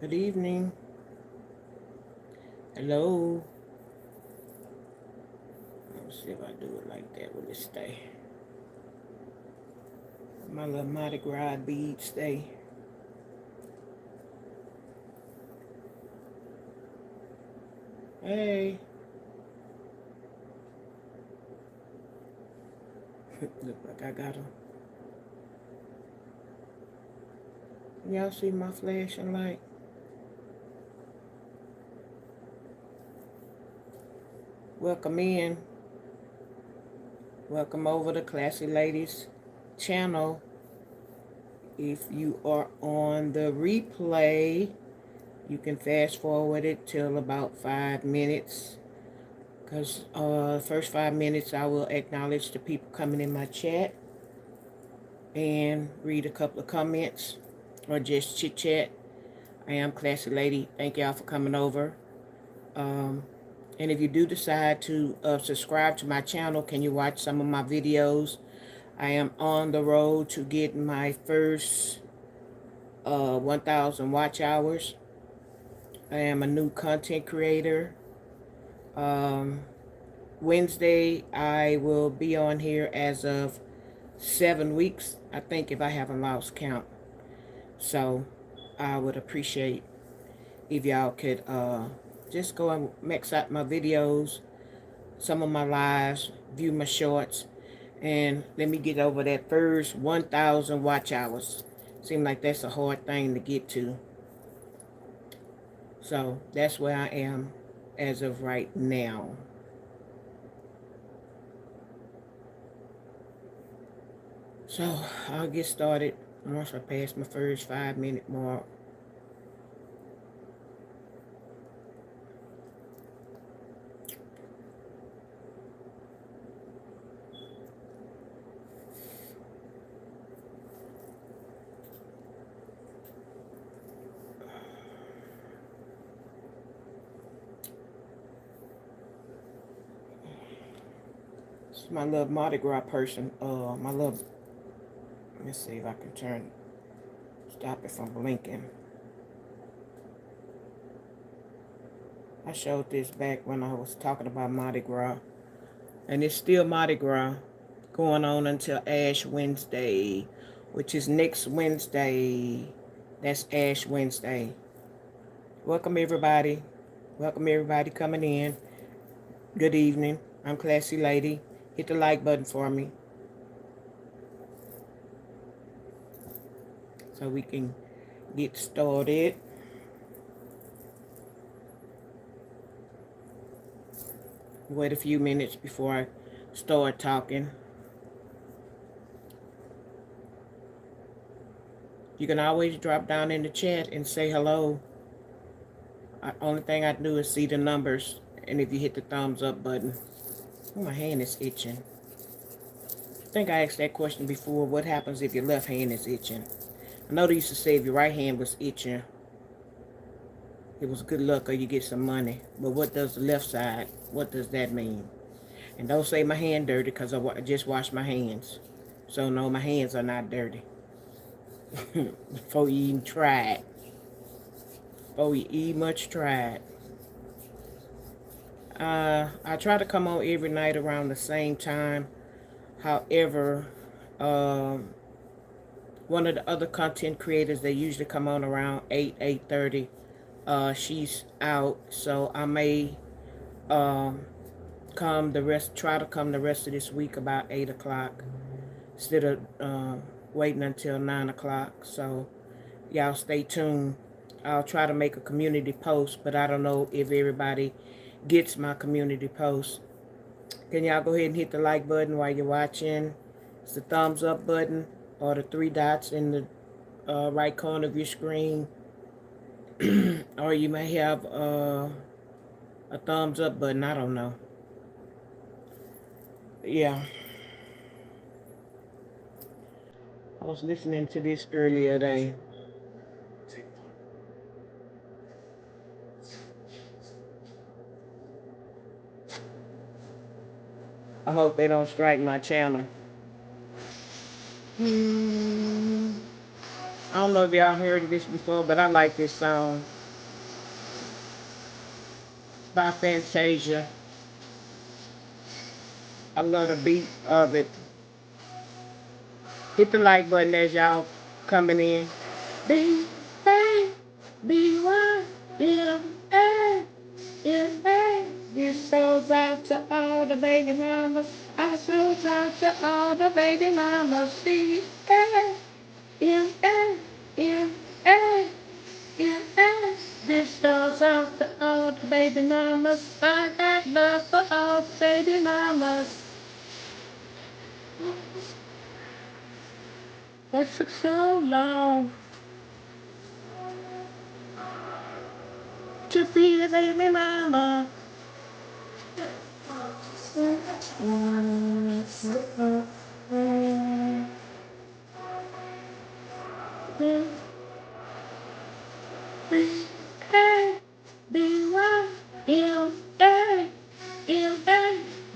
Good evening. Hello. Let's see if I do it like that. Will it stay? My little Mardi Gras bead stay. Hey. Look like I got them. Y'all see my flashing light? Welcome in. Welcome over to Classy Ladies channel. If you are on the replay, you can fast forward it till about 5 minutes. Because first 5 minutes I will acknowledge the people coming in my chat and read a couple of comments or just chit chat. I am Classy Lady. Thank y'all for coming over. And if you do decide to subscribe to my channel, can you watch some of my videos? I am on the road to get my first 1,000 watch hours. I am a new content creator. Wednesday, I will be on here as of 7 weeks, I think, if I haven't lost count. So I would appreciate if y'all could just go and max out my videos, some of my lives, view my shorts, and let me get over that first 1,000 watch hours. Seems like that's a hard thing to get to. So that's where I am as of right now. So I'll get started once I pass my first 5 minute mark. This is my little Mardi Gras person. My little, let me see if I can stop it from blinking. I showed this back when I was talking about Mardi Gras. And it's still Mardi Gras going on until Ash Wednesday, which is next Wednesday. That's Ash Wednesday. Welcome everybody. Welcome everybody coming in. Good evening. I'm Classy Lady. Hit the like button for me so we can get started. Wait a few minutes before I start talking. You can always drop down in the chat and say hello. Only thing I do is see the numbers, and if you hit the thumbs up button. Oh, my hand is itching. I think I asked that question before. What happens if your left hand is itching? I know they used to say if your right hand was itching, it was good luck or you get some money. But what does the left side, what does that mean? And don't say my hand dirty because I just washed my hands. So no, my hands are not dirty. Before you even try it. Before you even much try it. I try to come on every night around the same time. However, one of the other content creators, they usually come on around 8:30. She's out, so I may try to come the rest of this week about 8 o'clock instead of waiting until 9 o'clock. So y'all stay tuned. I'll try to make a community post, but I don't know if everybody gets my community post. Can y'all go ahead and hit the like button while you're watching? It's the thumbs up button or the three dots in the right corner of your screen. Or you may have a thumbs up button. I don't know. Yeah. I was listening to this earlier today. I hope they don't strike my channel. I don't know if y'all heard this before, but I like this song by Fantasia. I love the beat of it. Hit the like button as y'all coming in. B A B Y M A M A. This goes out to all the baby mamas. I goes out to all the baby mamas. B A M A M A M A. This goes out to all the baby mamas. I got love for all the baby mamas. It took so long to be a baby mama.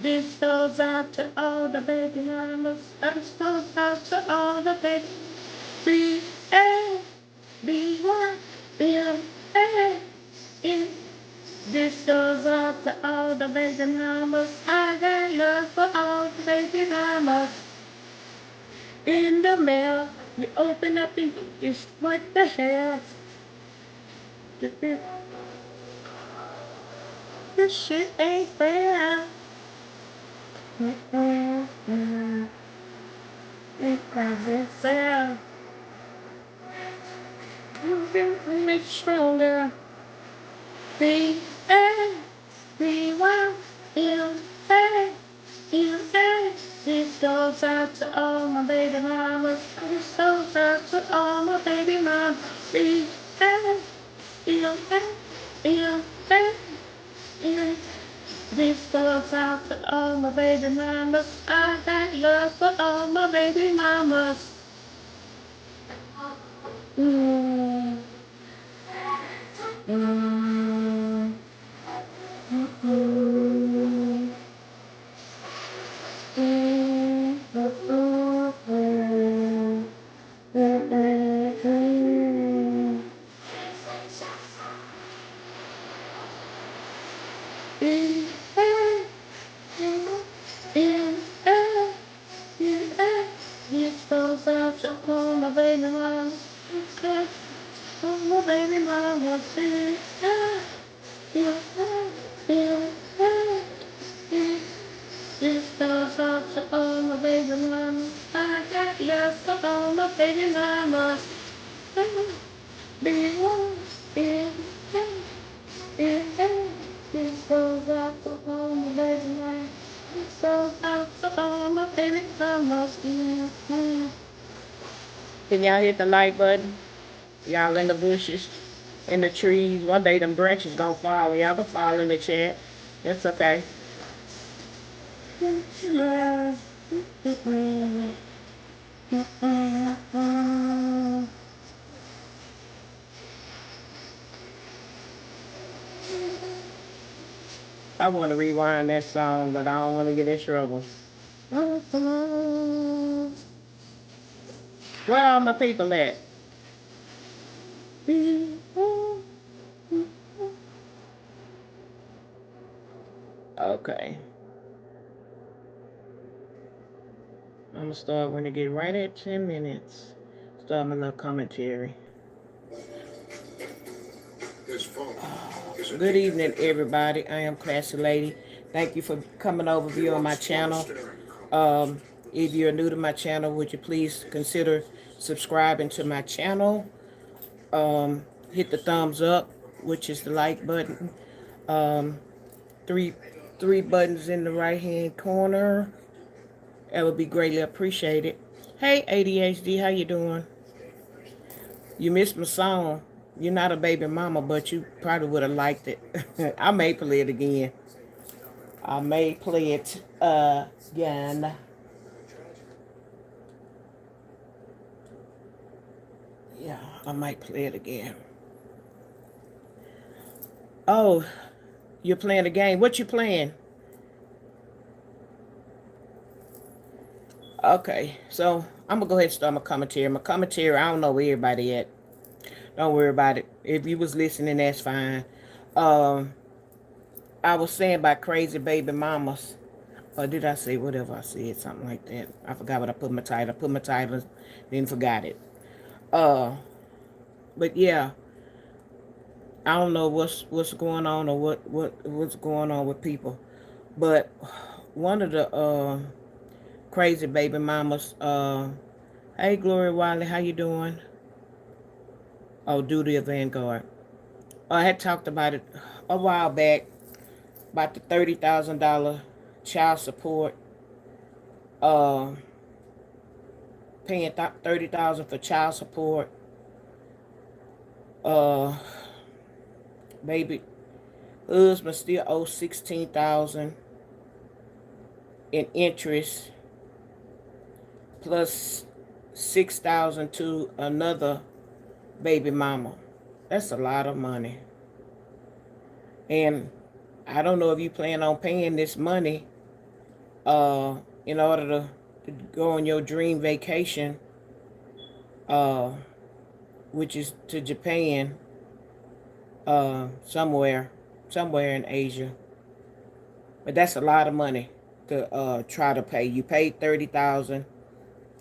This goes out to all the baby mamas. This goes out to all the baby. B-A, B-Y, B-M-A, M. This goes out to all the baby mamas. I got love for all the baby mamas. In the mail, you open up and it's what the hell? This shit ain't fair. It doesn't fair. You can make stronger. B A B Y M A M A. This goes out to all my baby mamas. This goes out to all my baby mamas. B A M A M A M. This goes out to all my baby mamas. I got love for all my baby mamas. Mm. Mm. Mm. Mm. This goes out to all my baby mama. All my baby mama. This goes out to all my baby mama. I got love for all my baby mama. This goes out to all my baby mama. This goes out to all my baby mamas. Can y'all hit the like button? Y'all in the bushes, in the trees. One day them branches gonna fall. Y'all can fall in the chat. That's okay. I want to rewind that song, but I don't want to get in trouble. Where all my people at? Okay. I'm gonna start when it get right at 10 minutes. Start my little commentary. Good evening, everybody. I am Classy Lady. Thank you for coming over viewing my channel. If you're new to my channel, would you please consider subscribing to my channel? Hit the thumbs up, which is the like button. Three buttons in the right hand corner. That would be greatly appreciated. Hey ADHD, how you doing? You missed my song. You're not a baby mama, but you probably would have liked it. I may play it again. I may play it again. Yeah, I might play it again. Oh, you're playing a game. What you playing? Okay, so I'm gonna go ahead and start my commentary. My commentary, I don't know where everybody at. Don't worry about it. If you was listening, that's fine. Um, I was saying about crazy baby mamas. Or did I say whatever I said? Something like that. I forgot what I put my title. I put my title, then forgot it. Uh, but yeah, I don't know what's going on or what's going on with people. But one of the crazy baby mamas, hey Gloria Wiley, how you doing? Oh, Duty of Vanguard. I had talked about it a while back about the $30,000 child support. Uh, Paying $30,000 for child support. Uh, Baby husband still owes $16,000 in interest plus $6,000 to another baby mama. That's a lot of money. And I don't know if you plan on paying this money uh in order to go on your dream vacation, uh which is to Japan, somewhere in Asia. But that's a lot of money to try to pay. You paid 30,000,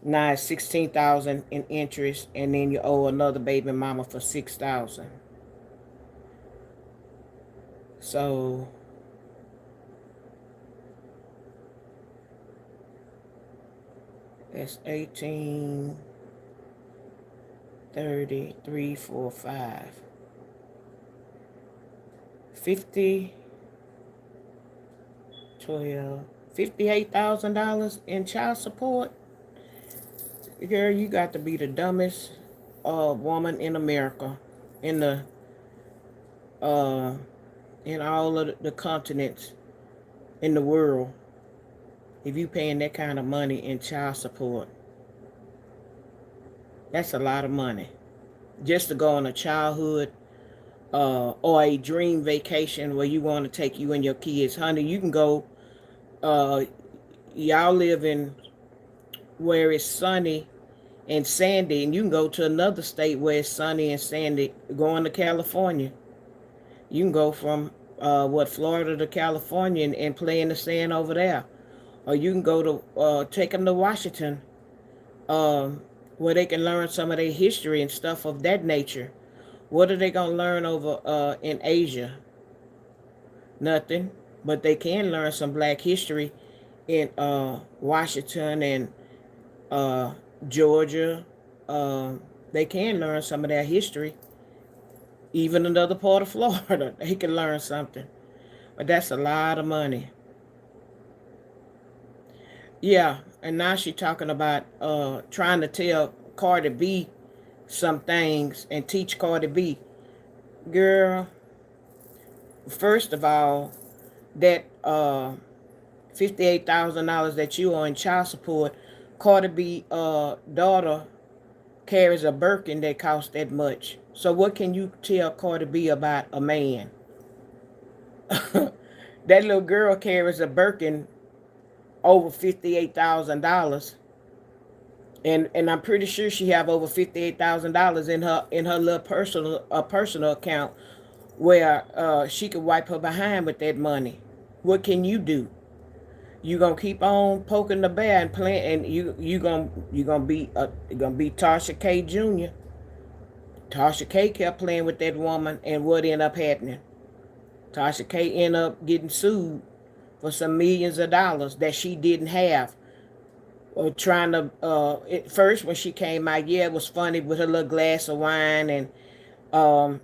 now it's 16,000 in interest, and then you owe another baby mama for 6,000. So that's 18, 30, 3, 4, 5, 50, 12, $58,000 in child support. Girl, you got to be the dumbest woman in America, in the uh, in all of the continents in the world, if you paying that kind of money in child support. That's a lot of money just to go on a childhood or a dream vacation where you want to take you and your kids. Honey, you can go. Y'all live in where it's sunny and sandy, and you can go to another state where it's sunny and sandy. Going to California, you can go from Florida to California and play in the sand over there, or you can go to take them to Washington, where they can learn some of their history and stuff of that nature. What are they gonna learn over in Asia? Nothing, but they can learn some Black history in Washington and uh, Georgia. They can learn some of their history. Even another part of Florida, they can learn something. But that's a lot of money. Yeah, and now she's talking about trying to tell Cardi B some things and teach Cardi B. Girl, first of all, that $58,000 that you owe in child support, Cardi B daughter carries a Birkin that costs that much. So what can you tell Cardi B about a man? That little girl carries a Birkin over $58,000, and I'm pretty sure she have over $58,000 in her little personal account where she could wipe her behind with that money. What can you do? You gonna keep on poking the bear and playing, and you gonna be Tasha K Jr. Tasha K kept playing with that woman, and what ended up happening? Tasha K ended up getting sued for some millions of dollars that she didn't have. Or trying to at first when she came out, yeah, it was funny with her little glass of wine, and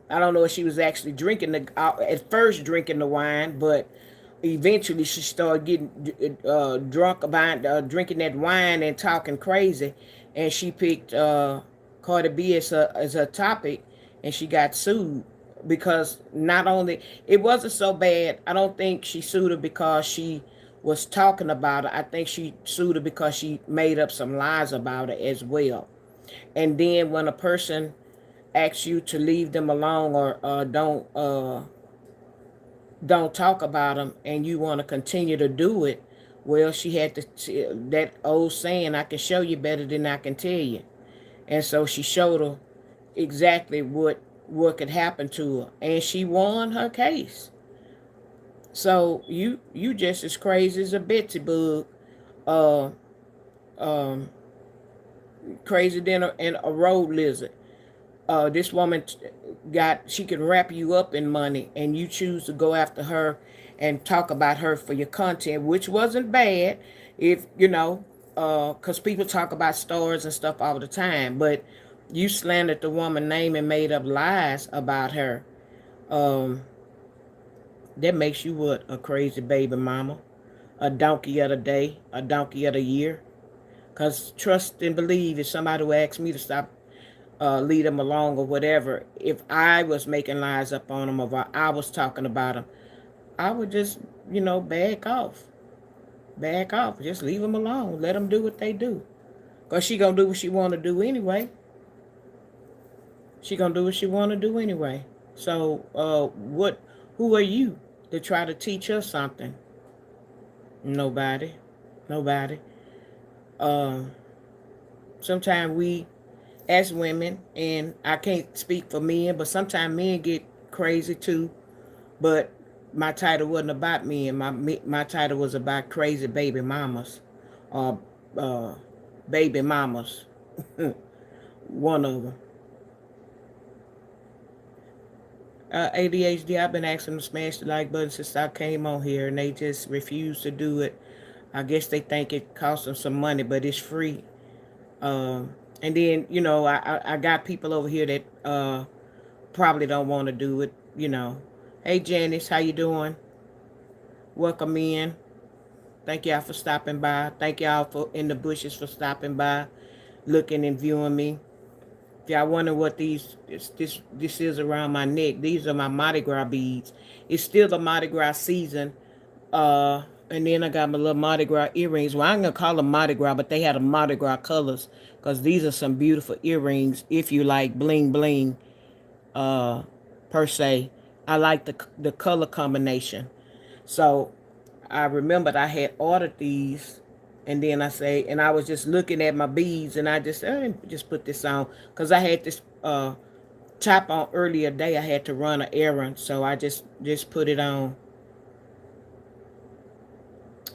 I don't know if she was actually drinking at first drinking the wine, but eventually she started getting drunk about drinking that wine and talking crazy, and she picked Cardi B as a topic, and she got sued because not only it wasn't so bad. I don't think she sued her because she was talking about it. I think she sued her because she made up some lies about it as well. And then when a person asks you to leave them alone or don't talk about them, and you want to continue to do it, Well, she had that old saying, I can show you better than I can tell you. And so she showed her exactly what could happen to her. And she won her case. So you just as crazy as a Betsy bug. Uh um Crazy than a road lizard. This woman she can wrap you up in money, and you choose to go after her and talk about her for your content, which wasn't bad, if you know, because people talk about stars and stuff all the time, but you slandered the woman's name and made up lies about her. Um, that makes you what? A crazy baby mama, a donkey of the day, a donkey of the year. Because trust and believe, if somebody would ask me to stop, lead them along or whatever, if I was making lies up on them or if I was talking about them, I would just, back off. Back off. Just leave them alone. Let them do what they do. Because she going to do what she want to do anyway. She going to do what she want to do anyway. So, who are you to try to teach her something? Nobody. Nobody. Um, Sometimes we, as women, and I can't speak for men, but sometimes men get crazy too. But my title wasn't about men. My title was about crazy baby mamas, or baby mamas. One of them. ADHD. I've been asking them to smash the like button since I came on here, and they just refuse to do it. I guess they think it costs them some money, but it's free. And then I got people over here that probably don't want to do it. Hey Janice, how you doing? Welcome in. Thank y'all for stopping by. Thank y'all for in the bushes for stopping by, looking and viewing me. If y'all wonder what this is around my neck, these are my Mardi Gras beads. It's still the Mardi Gras season. And then I got my little Mardi Gras earrings. Well, I'm gonna call them Mardi Gras, but they had a Mardi Gras colors because these are some beautiful earrings. If you like bling bling, uh, per se, I like the color combination. So I remembered I had ordered these, and then and I was just looking at my beads, and I just put this on because I had this top on earlier day. I had to run an errand, so I just put it on.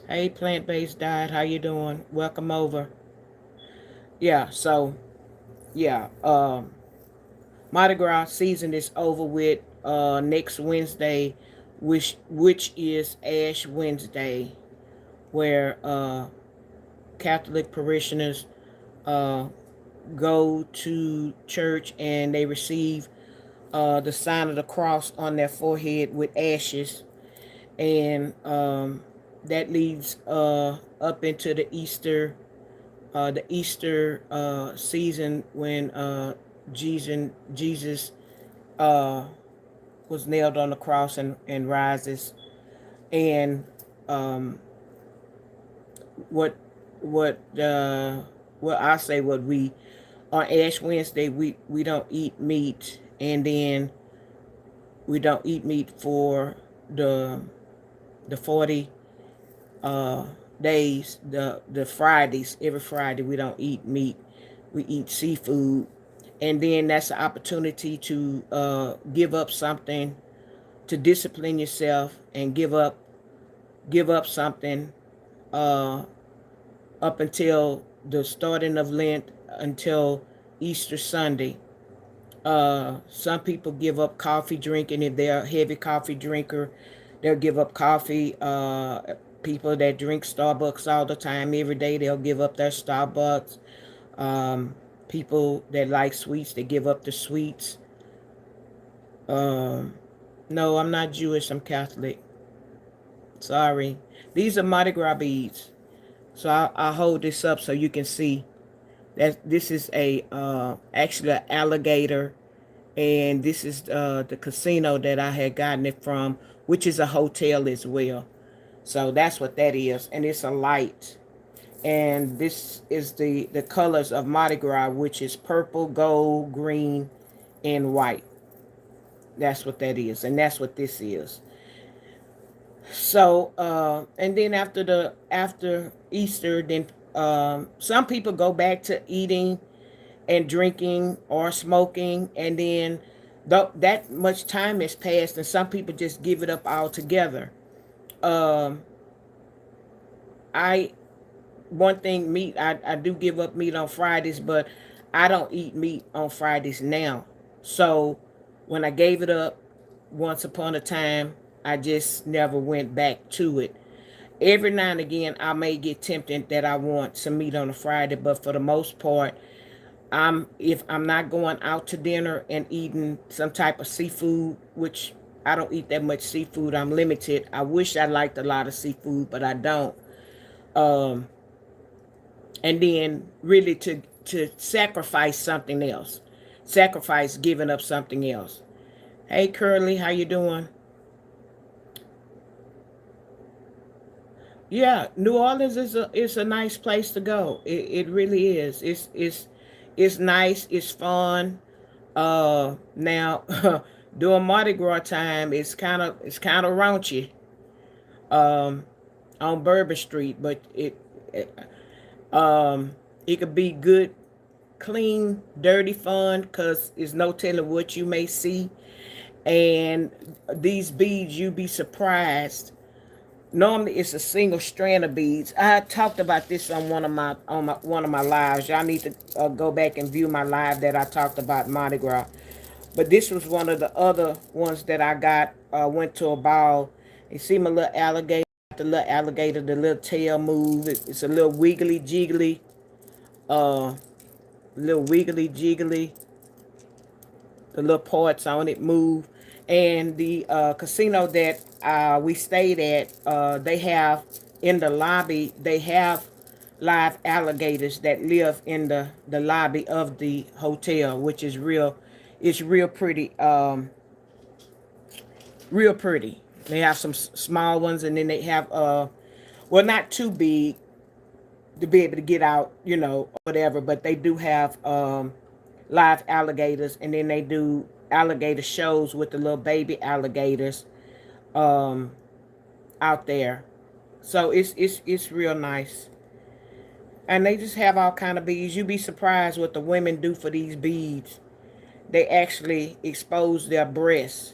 Hey, plant-based diet, how you doing? Welcome over. Yeah, so yeah, Mardi Gras season is over with next Wednesday, which is Ash Wednesday, where Catholic parishioners uh, go to church and they receive the sign of the cross on their forehead with ashes, and that leads up into the Easter season when Jesus uh, was nailed on the cross and rises. And um, what what well, I say what we on Ash Wednesday we don't eat meat, and then we don't eat meat for the 40 uh, days, the Fridays. Every Friday we don't eat meat. We eat seafood, and then that's an opportunity to give up something, to discipline yourself, and give up something uh, up until the starting of Lent, until Easter Sunday. Some people give up coffee drinking. If they're a heavy coffee drinker, they'll give up coffee. People that drink Starbucks all the time, every day, they'll give up their Starbucks. Um, People that like sweets, they give up the sweets. Um, no, I'm not Jewish. I'm Catholic. Sorry. These are Mardi Gras beads. So I hold this up so you can see that this is a actually an alligator, and this is the casino that I had gotten it from, which is a hotel as well. So that's what that is, and it's a light. And this is the colors of Mardi Gras, which is purple, gold, green, and white. That's what that is, and that's what this is. So and then after Easter, then some people go back to eating and drinking or smoking, and then that much time has passed, and some people just give it up altogether. Um, I One thing, meat, I do give up meat on Fridays, but I don't eat meat on Fridays now. So when I gave it up once upon a time, I just never went back to it. Every now and again, I may get tempted that I want some meat on a Friday, but for the most part, if I'm not going out to dinner and eating some type of seafood, which I don't eat that much seafood, I'm limited. I wish I liked a lot of seafood, but I don't. Um, and then really to sacrifice something else, sacrifice giving up something else. Hey Curly, how you doing? Yeah, New Orleans is a nice place to go. It really is. It's nice. It's fun. Now during Mardi Gras time, it's kind of raunchy. Um, on Bourbon Street, but it um it could be good, clean, dirty fun, cause there's no telling what you may see. And these beads, you be surprised. Normally, it's a single strand of beads. I talked about this on one of my lives. Y'all need to go back and view my live that I talked about Mardi Gras. But this was one of the other ones that I got. Went to a ball. You see my little alligator, the little tail move. It's a little wiggly jiggly, uh, little wiggly jiggly. The little parts on it move. And the casino that we stayed at, they have in the lobby, they have live alligators that live in the lobby of the hotel, which is it's real pretty, real pretty. They have some small ones, and then they have, well, not too big to be able to get out, whatever, but they do have live alligators, and then they do alligator shows with the little baby alligators um, out there. So it's real nice, and they just have all kind of beads. You'd be surprised what the women do for these beads. They actually expose their breasts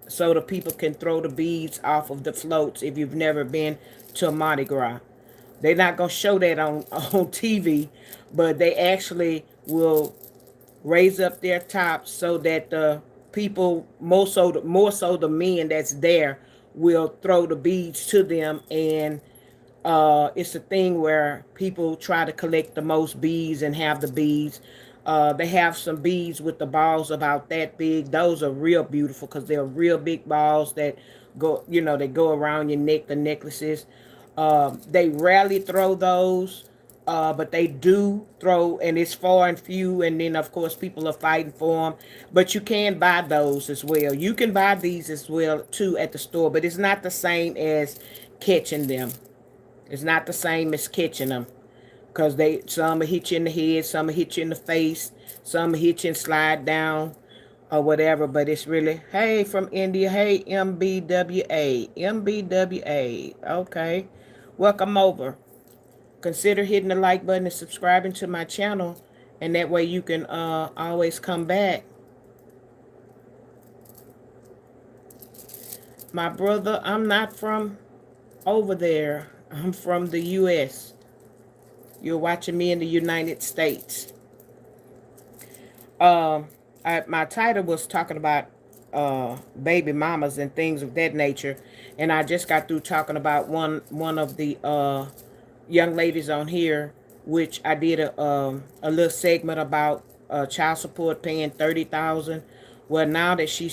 so the people can throw the beads off of the floats. If you've never been to a Mardi Gras, they're not gonna show that on TV, but they actually will raise up their tops so that the people, more so the men that's there, will throw the beads to them. And it's a thing where people try to collect the most beads and have the beads. They have some beads with the balls about that big. Those are real beautiful because they're real big balls that they go around your neck, the necklaces. They rarely throw those, but they do throw, and it's far and few. And then, of course, people are fighting for them. But you can buy those as well. You can buy these as well, too, at the store, but it's not the same as catching them. It's not the same as catching them, because some will hit you in the head, some will hit you in the face, some will hit you and slide down or whatever. But it's really, hey, from India, hey, MBWA. Okay, welcome over. Consider hitting the like button and subscribing to my channel, and that way you can always come back. My brother, I'm not from over there. I'm from the U.S. You're watching me in the United States. Um, my title was talking about baby mamas and things of that nature, and I just got through talking about one of the young ladies on here, which I did a little segment about child support paying 30,000. Well, now that she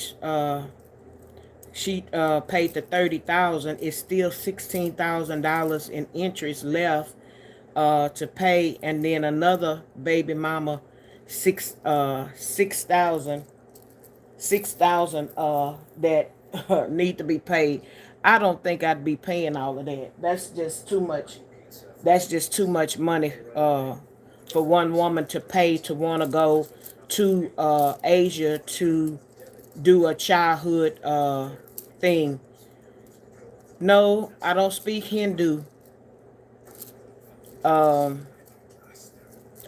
paid the 30,000, it's still $16,000 in interest left to pay, and then another baby mama six thousand that need to be paid. I don't think I'd be paying all of that. That's just too much. That's just too much money for one woman to pay to want to go to Asia to do a childhood thing. No, I don't speak Hindu. Um,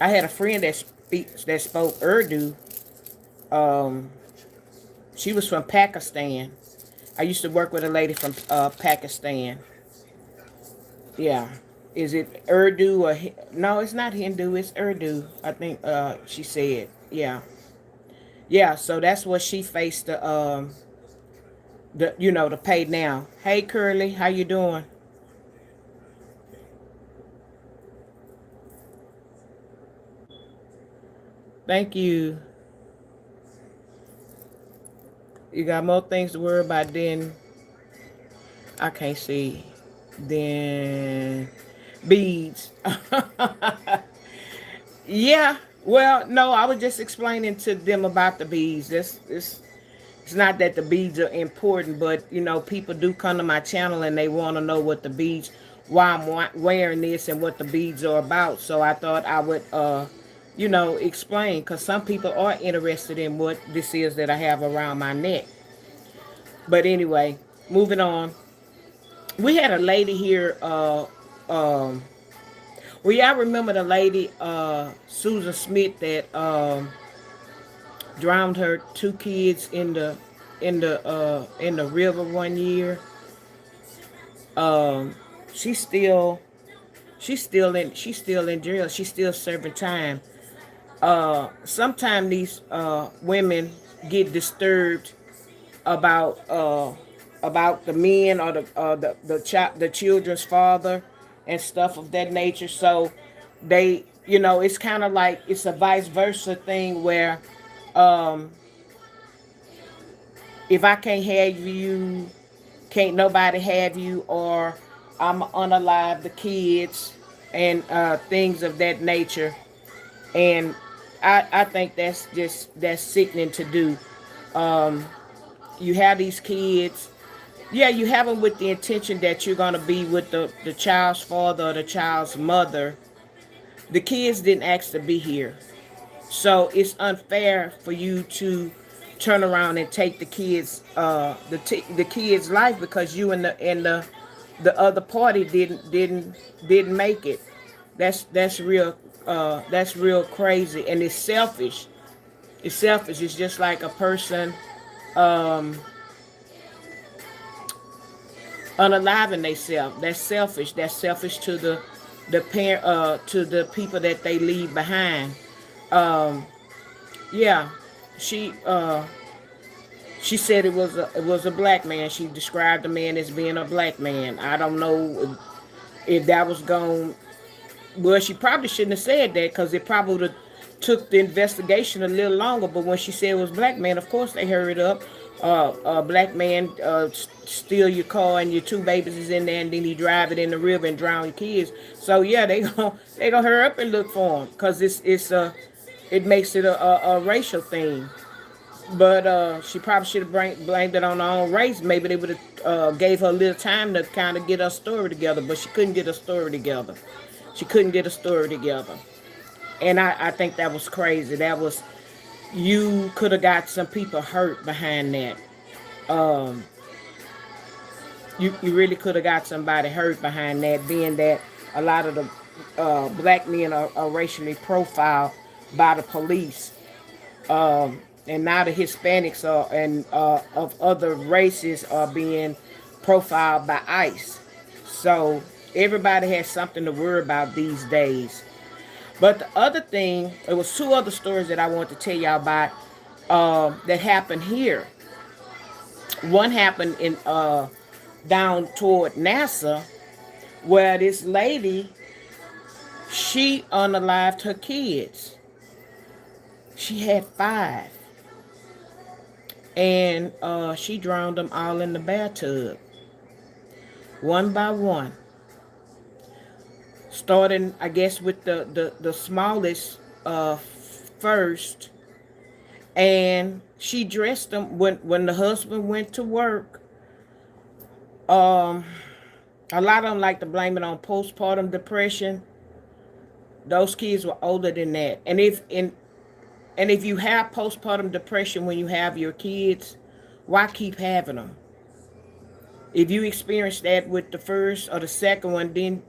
I had a friend that spoke Urdu. Um, she was from Pakistan. I used to work with a lady from Pakistan. Yeah. Is it Urdu or no? It's not Hindu. It's Urdu. I think she said. Yeah. Yeah. So that's what she faced the pay now. Hey Curly, how you doing? Thank you. You got more things to worry about than I can't see. Than beads. Yeah. Well, no, I was just explaining to them about the beads. It's not that the beads are important, but people do come to my channel and they want to know what the beads, why I'm wearing this and what the beads are about. So I thought I would, explain because some people are interested in what this is that I have around my neck. But anyway, moving on. We had a lady here. Um, well, yeah, I remember the lady, Susan Smith, that drowned her two kids in the river one year. Um, she's still she's still in jail. She's still serving time. Sometimes these women get disturbed about about the men or the children's father and stuff of that nature. So it's kind of like it's a vice versa thing where um, if I can't have you, can't nobody have you, or I'm unalive the kids and things of that nature. And I think that's sickening to do. Um, you have these kids. Yeah, you have them with the intention that you're going to be with the child's father or the child's mother. The kids didn't ask to be here. So it's unfair for you to turn around and take the kids the kids life because you and the other party didn't make it. That's real crazy, and it's selfish. It's selfish. It's just like a person um unaliving themselves. That's selfish. That's selfish to to the people that they leave behind. Um, yeah, she she said it was a black man. She described the man as being a black man. I don't know if that was going. Well, she probably shouldn't have said that because it probably would have took the investigation a little longer. But when she said it was black man, of course they hurried up. Black man steal your car and your two babies is in there, and then he drive it in the river and drown your kids. So yeah, they gonna hurry up and look for him because it makes it a racial thing. But she probably should have blamed it on her own race. Maybe they would have gave her a little time to kind of get her story together, but she couldn't get her story together. She couldn't get a story together. And I think that was crazy. You could have got some people hurt behind that. Um, you really could have got somebody hurt behind that, being that a lot of the black men are racially profiled by the police. And now the Hispanics and of other races are being profiled by ICE. So everybody has something to worry about these days. But the other thing, it was two other stories that I want to tell y'all about that happened here. One happened in down toward NASA, where this lady, she unalived her kids. She had five, and she drowned them all in the bathtub, one by one. Starting, I guess, with the smallest first, and she dressed them when the husband went to work. Um, a lot of them like to blame it on postpartum depression. Those kids were older than that, and if you have postpartum depression when you have your kids, why keep having them? If you experience that with the first or the second one, then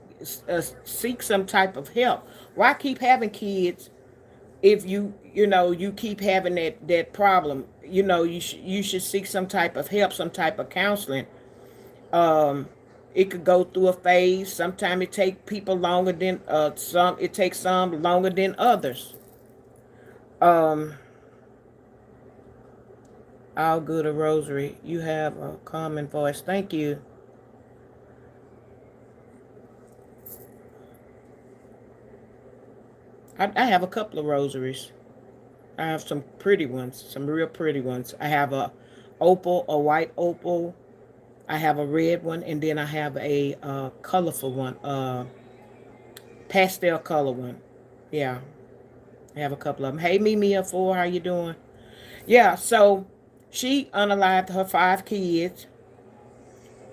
seek some type of help. Why keep having kids if you keep having that problem? You should seek some type of help, some type of counseling. Um, it could go through a phase. Sometimes it take people longer than some. It takes some longer than others. Um, I'll go to Rosary. You have a common voice. Thank you. I have a couple of rosaries. I have some pretty ones, some real pretty ones. I have a opal, a white opal. I have a red one, and then I have a colorful one, pastel color one. Yeah, I have a couple of them. Hey, Mimi up four, how you doing? Yeah, so she unalived her 5 kids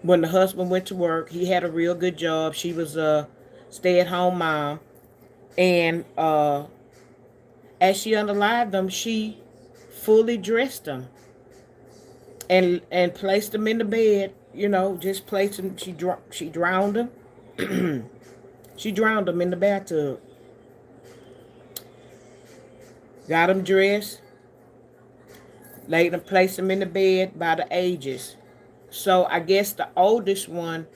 when the husband went to work. He had a real good job. She was a stay-at-home mom, and as she unalived them, she fully dressed them and placed them in the bed. Just placed them. She drowned them. She drowned them in the bathtub. Got them dressed, laid them, placed them in the bed by the ages. So I guess the oldest one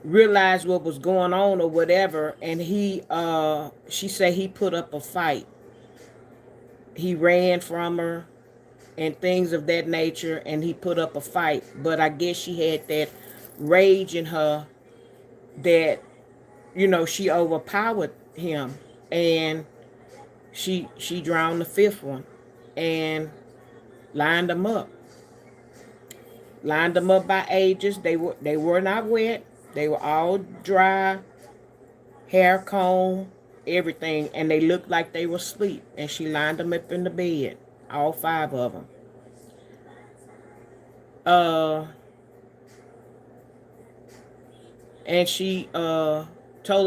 realized what was going on or whatever, and she said he put up a fight. He ran from her and things of that nature, and he put up a fight. But I guess she had that rage in her that she overpowered him, and she drowned the 5th one and lined them up. Lined them up by ages. They were not wet. They were all dry, hair comb, everything, and they looked like they were asleep. And she lined them up in the bed, all 5 of them. And she told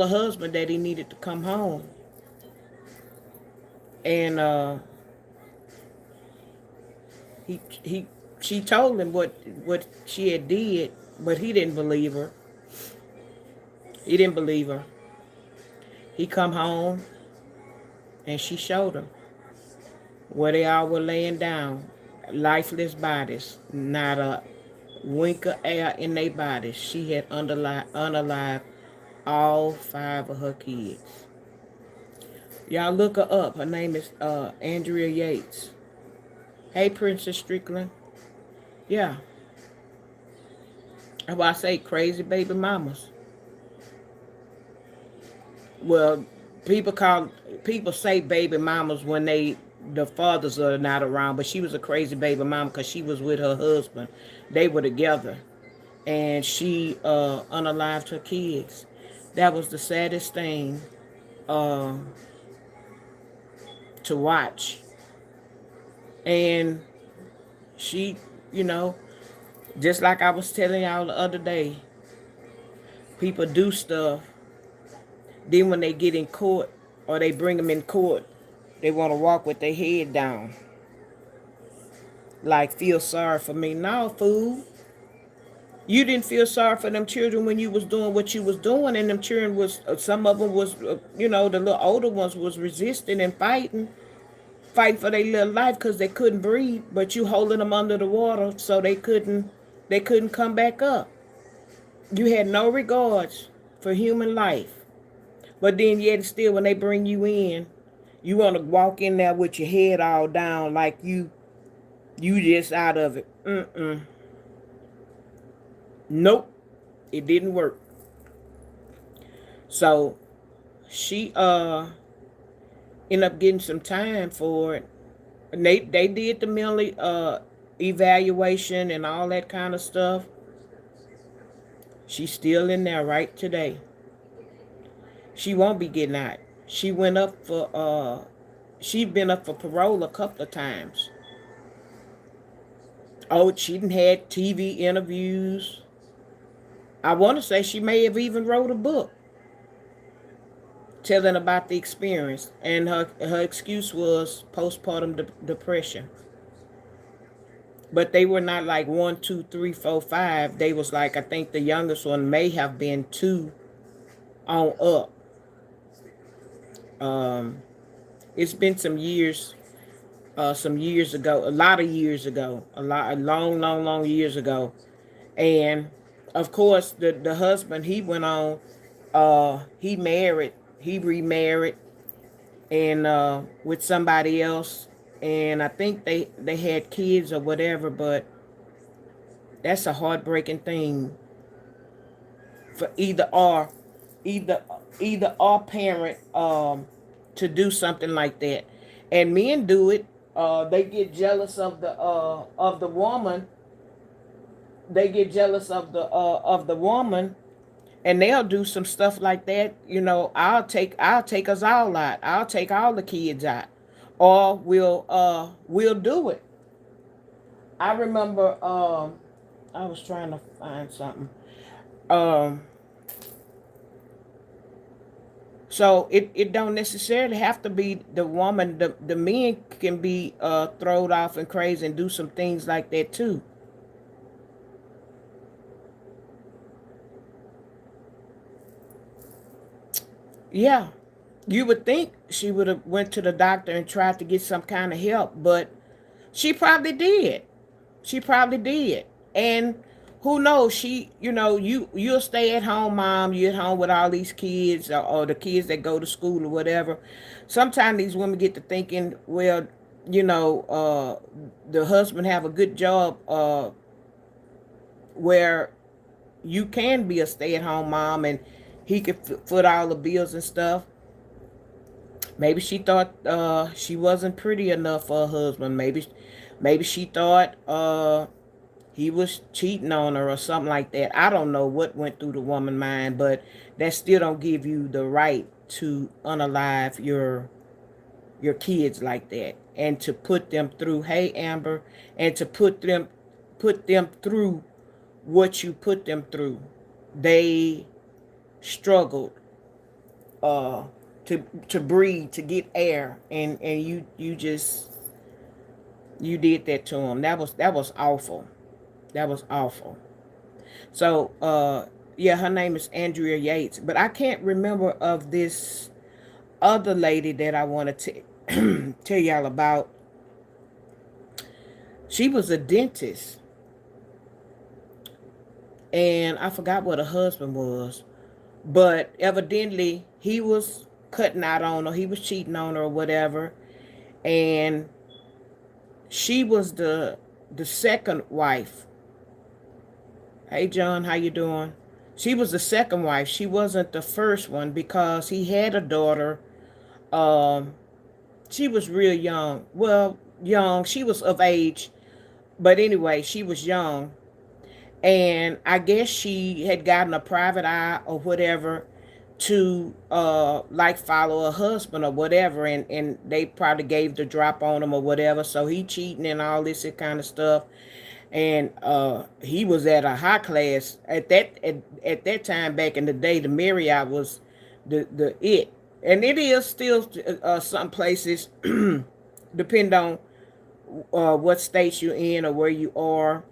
her husband that he needed to come home. And she told him what she had did, but he didn't believe her. He didn't believe her. He come home, and she showed him where they all were laying down, lifeless bodies, not a wink of air in their bodies. She had unalived all 5 of her kids. Y'all look her up. Her name is Andrea Yates. Hey, Princess Strickland. Yeah. That's why I say crazy baby mamas. Well, people say baby mamas when the fathers are not around, but she was a crazy baby mama because she was with her husband. They were together, and she unalived her kids. That was the saddest thing to watch. And she, just like I was telling y'all the other day, people do stuff. Then when they get in court or they bring them in court, they want to walk with their head down. Like, feel sorry for me. No, fool. You didn't feel sorry for them children when you was doing what you was doing, and them children was, some of them was, the little older ones was resisting and fighting for their little life because they couldn't breathe, but you holding them under the water so they couldn't come back up. You had no regards for human life. But then yet still when they bring you in, you want to walk in there with your head all down like you just out of it. Nope. It didn't work. So she ended up getting some time for it. And they did the mental evaluation and all that kind of stuff. She's still in there right today. She won't be getting out. She's been up for parole a couple of times. Oh, she done had TV interviews. I want to say she may have even wrote a book telling about the experience, and her excuse was postpartum depression. but they were not like 1, 2, 3, 4, 5. They was like, I think the youngest one may have been 2 on up. Um, it's been some years ago, a lot of years ago, a long, long, long years ago, and of course the husband, he went on, he married, he remarried, and with somebody else, and I think they had kids or whatever, but that's a heartbreaking thing for either either or parent to do something like that. And men do it. They get jealous of the woman. They get jealous of the woman, and they'll do some stuff like that. You know, I'll take us all out. I'll take all the kids out, or we'll do it. I remember I was trying to find something. Um, So it don't necessarily have to be the woman. The men can be thrown off and crazy and do some things like that too. Yeah. You would think she would have went to the doctor and tried to get some kind of help, but she probably did. She probably did. And who knows, you'll stay at home, mom, you're at home with all these kids, or the kids that go to school or whatever. Sometimes these women get to thinking, well, the husband have a good job where you can be a stay-at-home mom and he could foot all the bills and stuff. Maybe she thought she wasn't pretty enough for her husband. Maybe she thought he was cheating on her or something like that. I don't know what went through the woman's mind, but that still don't give you the right to unalive your kids like that and to put them through, hey Amber, and to put them through what you put them through. They struggled uh to breathe, to get air, and you did that to them. That was awful. That was awful. So yeah, her name is Andrea Yates, but I can't remember of this other lady that I want to tell y'all about. She was a dentist, and I forgot what her husband was, but evidently he was cutting out on her, he was cheating on her or whatever, and she was the second wife. Hey John, how you doing? She was the second wife. She wasn't the first one because he had a daughter. Um, she was real young. Well, young. She was of age, but anyway, she was young, and I guess she had gotten a private eye or whatever to like follow her husband or whatever, and they probably gave the drop on him or whatever, so he cheating and all this kind of stuff. And he was at a high class at that time. Back in the day, the Marriott was the it, and it is still some places depend on what states you're in or where you are.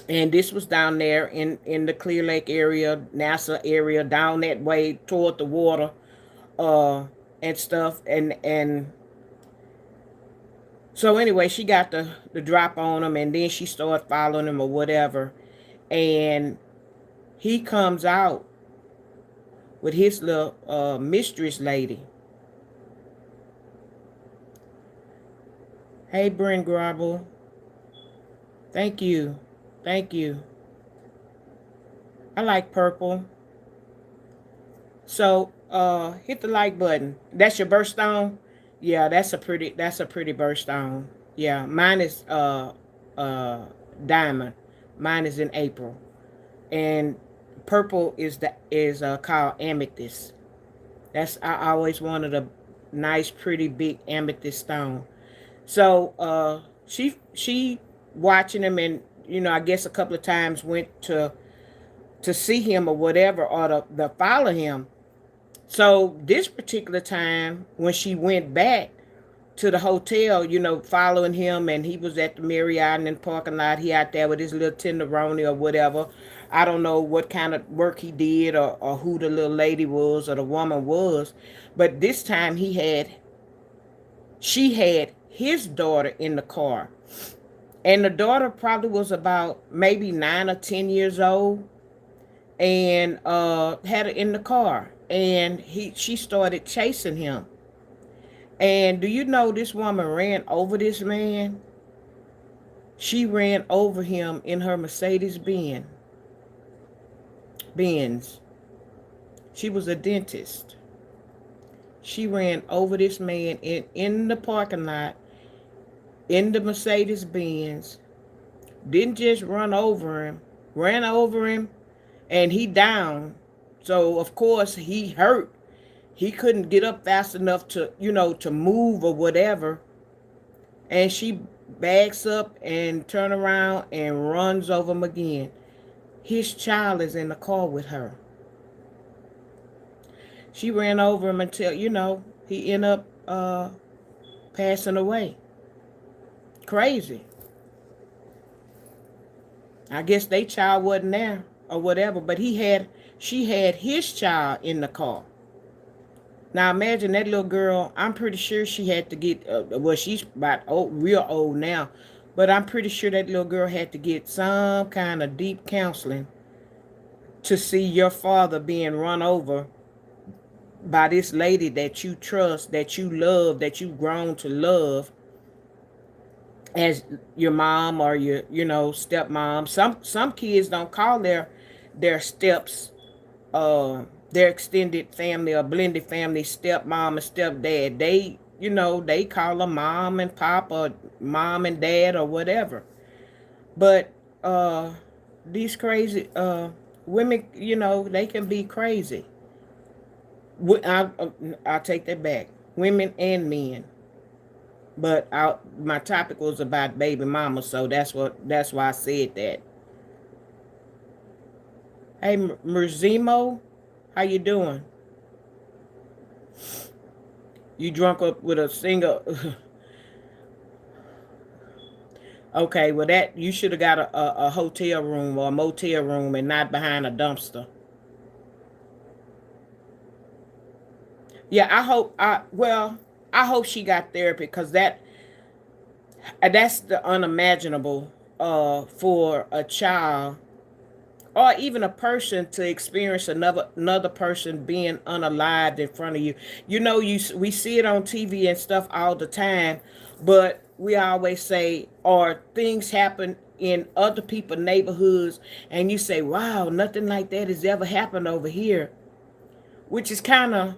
And this was down there in the Clear Lake area, NASA area, down that way toward the water, uh, and stuff. And so anyway, she got the drop on him, and then she started following him or whatever. And he comes out with his little mistress lady. Hey, Brent Grobble. Thank you. Thank you. I like purple. So hit the like button. That's your birthstone? Yeah, that's a pretty birthstone. Yeah, mine is uh diamond. Mine is in April. And purple is called amethyst. I always wanted a nice pretty big amethyst stone. So she watching him, and I guess a couple of times went to see him or whatever, or to follow him. So this particular time when she went back to the hotel, following him, and he was at the Marriott in the parking lot. He out there with his little tenderoni or whatever. I don't know what kind of work he did, or who the little lady was or the woman was. But this time she had his daughter in the car. And the daughter probably was about maybe 9 or 10 years old, and had her in the car. And she started chasing him. And do you know this woman ran over this man? She ran over him in her Mercedes Benz. She was a dentist. She ran over this man in the parking lot in the Mercedes Benz. Didn't just run over him, ran over him, and he down. So of course he hurt. He couldn't get up fast enough to move or whatever. And she backs up and turn around and runs over him again. His child is in the car with her. She ran over him until, he ended up passing away. Crazy. I guess their child wasn't there or whatever, but she had his child in the car. Now imagine that little girl. I'm pretty sure she had to get, she's about real old now, but I'm pretty sure that little girl had to get some kind of deep counseling to see your father being run over by this lady that you trust, that you love, that you've grown to love as your mom or your, stepmom. Some kids don't call their steps, their extended family or blended family stepmom and stepdad. They call them mom and pop, or mom and dad, or whatever. But these crazy women, they can be crazy. I'll take that back. Women and men. But my topic was about baby mama, so that's why I said that. Hey, Merzimo, how you doing? You drunk up with a single? Okay, well that you should have got a hotel room or a motel room and not behind a dumpster. Yeah, I hope she got therapy, because that's the unimaginable for a child or even a person to experience another person being unalived in front of you. We see it on TV and stuff all the time, but we always say, or things happen in other people's neighborhoods, and you say, wow, nothing like that has ever happened over here, which is kind of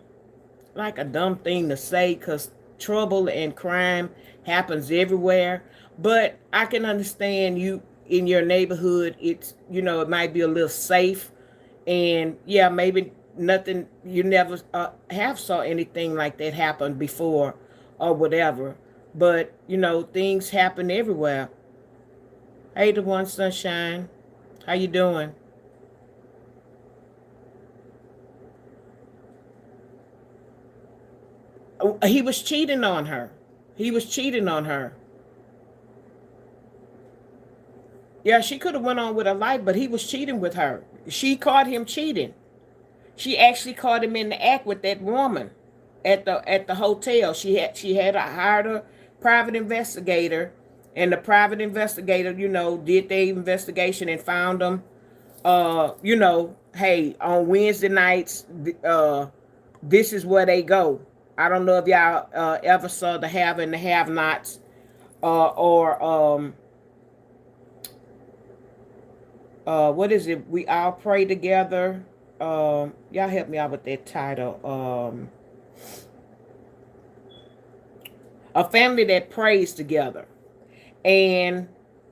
like a dumb thing to say, because trouble and crime happens everywhere. But I can understand you in your neighborhood. It's, it might be a little safe, and yeah, maybe nothing, you never have saw anything like that happen before or whatever. But things happen everywhere. Hey, the one sunshine, how you doing? He was cheating on her. He was cheating on her. Yeah, she could have went on with her life, but he was cheating with her. She caught him cheating. She actually caught him in the act with that woman at the hotel. She had hired a private investigator, and the private investigator, did their investigation and found them. Hey, on Wednesday nights, this is where they go. I don't know if y'all ever saw the Have and the Have Nots, or what is it? We All Pray Together. Y'all help me out with that title. A Family That Prays Together. And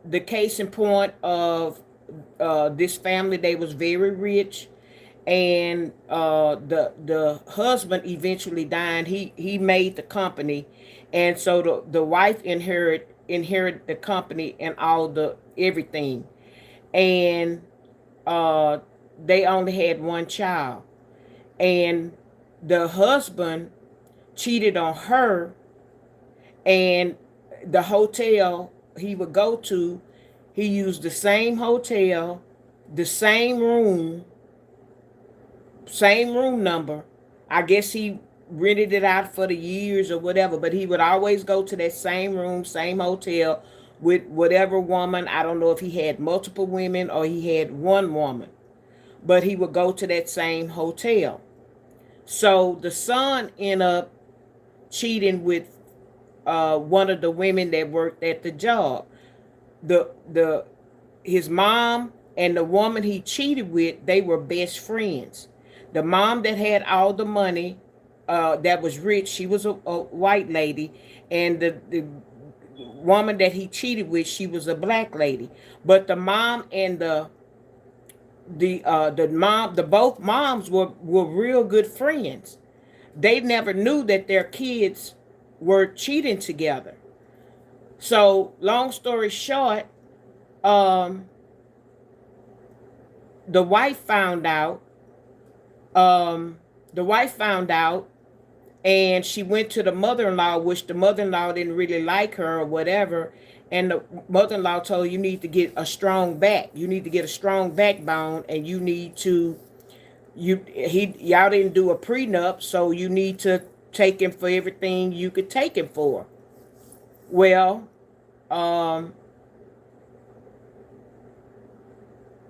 the case in point of this family, they was very rich, and the husband eventually died. He made the company, and so the wife inherit the company and all the everything, and they only had one child, and the husband cheated on her, And the hotel he would go to, he used the same hotel, the same room number. I guess he rented it out for the years or whatever, but he would always go to that same room, same hotel with whatever woman. I don't know if he had multiple women or he had one woman, but he would go to that same hotel. So the son ended up cheating with one of the women that worked at the job. The his mom and the woman he cheated with, they were best friends. The mom that had all the money, that was rich, she was a white lady, and the woman that he cheated with, she was a black lady. But the mom and the both moms were real good friends. They never knew that their kids were cheating together. So long story short, um, the wife found out. Um, the wife found out, and she went to the mother-in-law, which the mother-in-law didn't really like her or whatever. And the mother-in-law told her, you need to get a strong back. You need to get a strong backbone, and you need to y'all didn't do a prenup, so you need to take him for everything you could take him for. Well, um,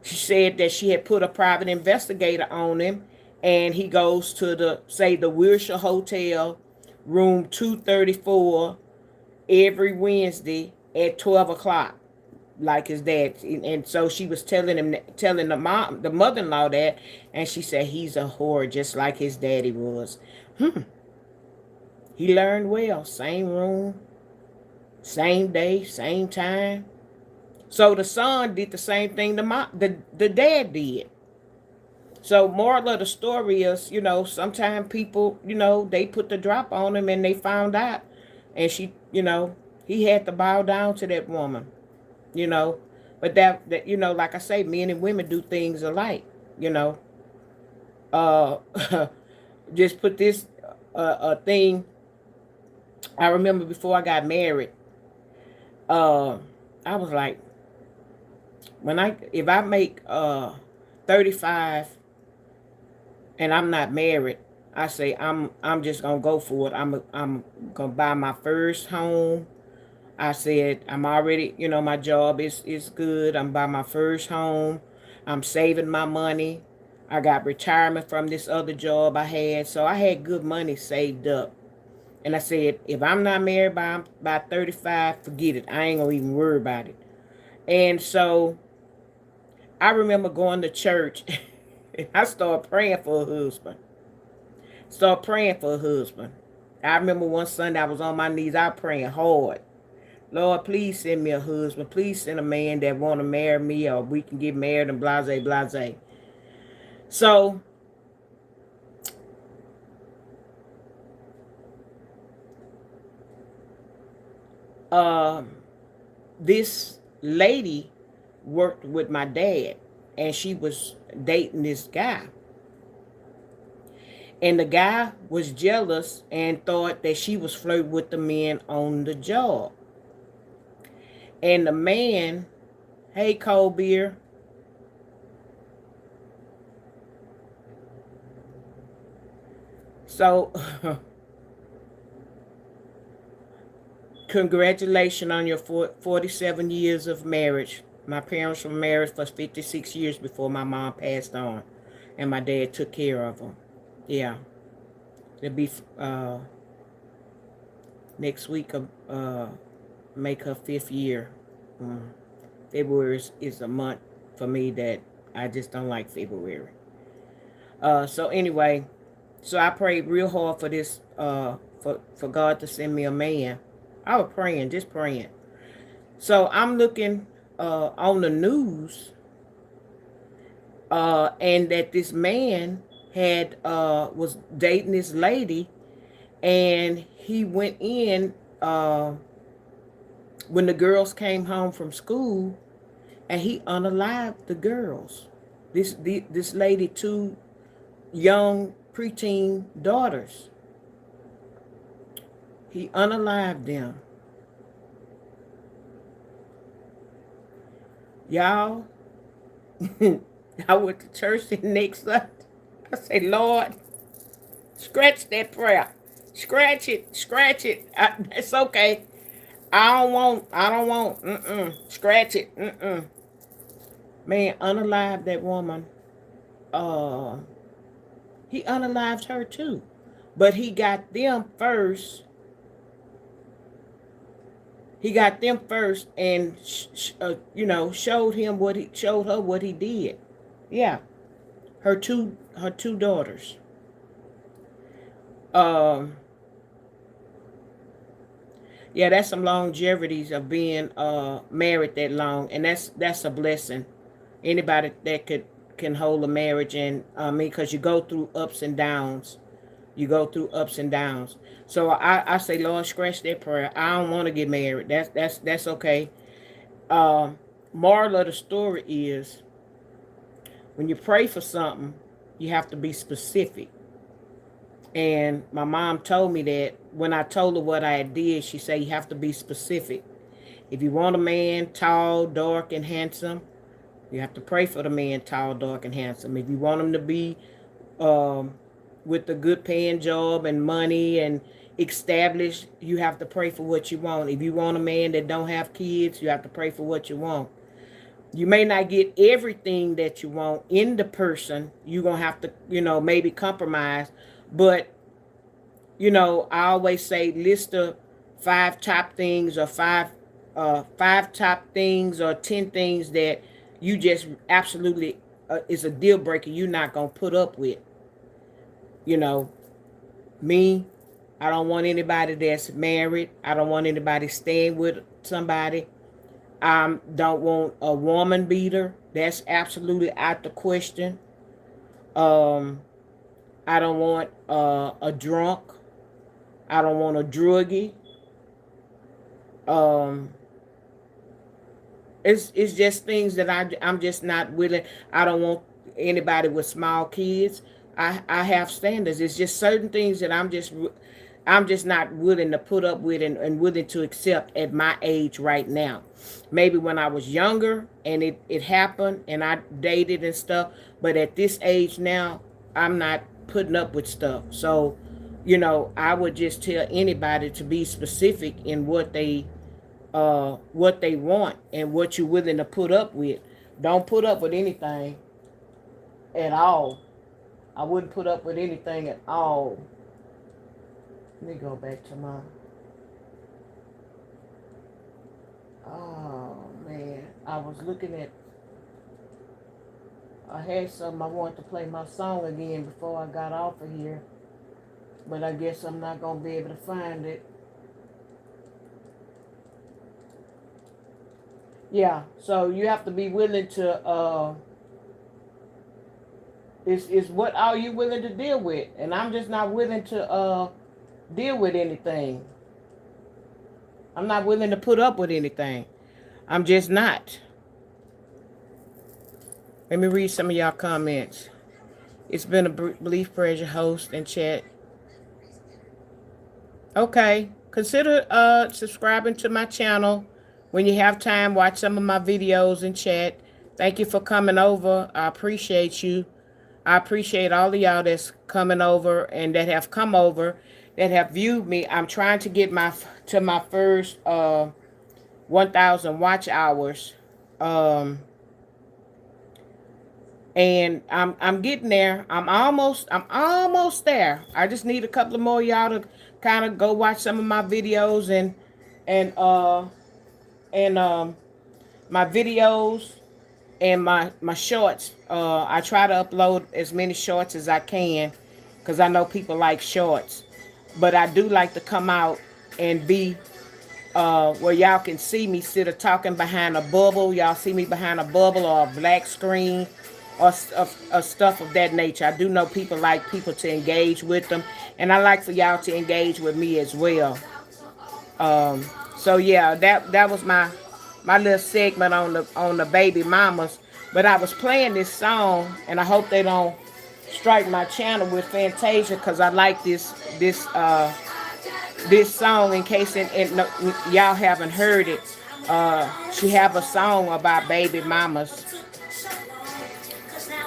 she said that she had put a private investigator on him, and he goes to the Wilshire Hotel, room 234, every Wednesday at 12 o'clock, like his dad. And so she was telling the mother-in-law that, and she said he's a whore just like his daddy was. He learned well. Same room, same day, same time. So the son did the same thing the dad did. So moral of the story is, sometimes people, they put the drop on him and they found out. And he had to bow down to that woman, you know. But that like I say, men and women do things alike, you know. Uh, just put this thing. I remember before I got married, uh, I was like, if I make 35 and I'm not married, I say I'm just gonna go for it. I'm gonna buy my first home. I said I'm already, my job is good. I'm buying my first home. I'm saving my money. I got retirement from this other job I had, so I had good money saved up. And I said, if I'm not married by 35, forget it. I ain't gonna even worry about it. And so I remember going to church and I started praying for a husband. Start praying for a husband. I remember one Sunday I was on my knees, I was praying hard. Lord, please send me a husband. Please send a man that want to marry me, or we can get married and blase, blase. So, this lady worked with my dad, and she was dating this guy. And the guy was jealous and thought that she was flirting with the men on the job. And the man, hey, cold beer. So, congratulations on your 47 years of marriage. My parents were married for 56 years before my mom passed on. And my dad took care of them. Yeah. It'll be next week, make her 5th year. February is a month for me that I just don't like February. So anyway, so I prayed real hard for this, for God to send me a man. I was praying, just praying. So I'm looking on the news, and that this man was dating this lady, and he went in when the girls came home from school, and he unalived the girls. This lady, 2 young preteen daughters. He unalived them. Y'all, I went to church the next Sunday. I say, Lord, scratch that prayer. Scratch it. Scratch it. It's okay. I don't want, scratch it. Man, unalived that woman. Uh, he unalived her too. But he got them first. He got them first and, showed her what he did. Yeah. Her two daughters. Um, yeah, that's some longevities of being married that long, and that's a blessing. Anybody that can hold a marriage, and because you go through ups and downs. You go through ups and downs. So I say, Lord, scratch that prayer. I don't want to get married. That's okay. Moral of the story is, when you pray for something, you have to be specific. And my mom told me that when I told her what I did, she said, you have to be specific. If you want a man tall, dark, and handsome, you have to pray for the man tall, dark, and handsome. If you want him to be um, with a good paying job and money and established, you have to pray for what you want. If you want a man that don't have kids, you have to pray for what you want. You may not get everything that you want in the person. You're going to have to, maybe compromise. But, I always say list the five top things, or five top things, or 10 things that you just absolutely is a deal breaker you're not going to put up with. Me, I don't want anybody that's married. I don't want anybody staying with somebody. I don't want a woman beater. That's absolutely out the question. Um, I don't want a drunk. I don't want a druggie. Um, it's just things that I'm just not willing. I don't want anybody with small kids. I have standards. It's just certain things that I'm just not willing to put up with, and willing to accept at my age right now. Maybe when I was younger and it happened and I dated and stuff, but at this age now, I'm not putting up with stuff. So, I would just tell anybody to be specific in what they want and what you're willing to put up with. Don't put up with anything at all. I wouldn't put up with anything at all. Let me go back to my... Oh, man. I was looking at... I had something I wanted to play my song again before I got off of here. But I guess I'm not going to be able to find it. Yeah, so you have to be willing to... Is what are you willing to deal with? And I'm just not willing to deal with anything. I'm not willing to put up with anything. I'm just not. Let me read some of y'all comments. It's been a Belief Pressure host and chat. Okay. Consider subscribing to my channel. When you have time, watch some of my videos and chat. Thank you for coming over. I appreciate you. I appreciate all of y'all that's coming over and that have come over, that have viewed me. I'm trying to get my first 1,000 watch hours. And I'm getting there. I'm almost there. I just need a couple of more y'all to kind of go watch some of my videos and my videos and my shorts. I try to upload as many shorts as I can because I know people like shorts. But I do like to come out and be where y'all can see me sit or talking behind a bubble. Y'all see me behind a bubble or a black screen or stuff of that nature. I do know people like people to engage with them, and I like for y'all to engage with me as well. So yeah, that was my little segment on the baby mamas. But I was playing this song, and I hope they don't strike my channel with Fantasia, because I like this this song in case y'all haven't heard it. She have a song about baby mamas,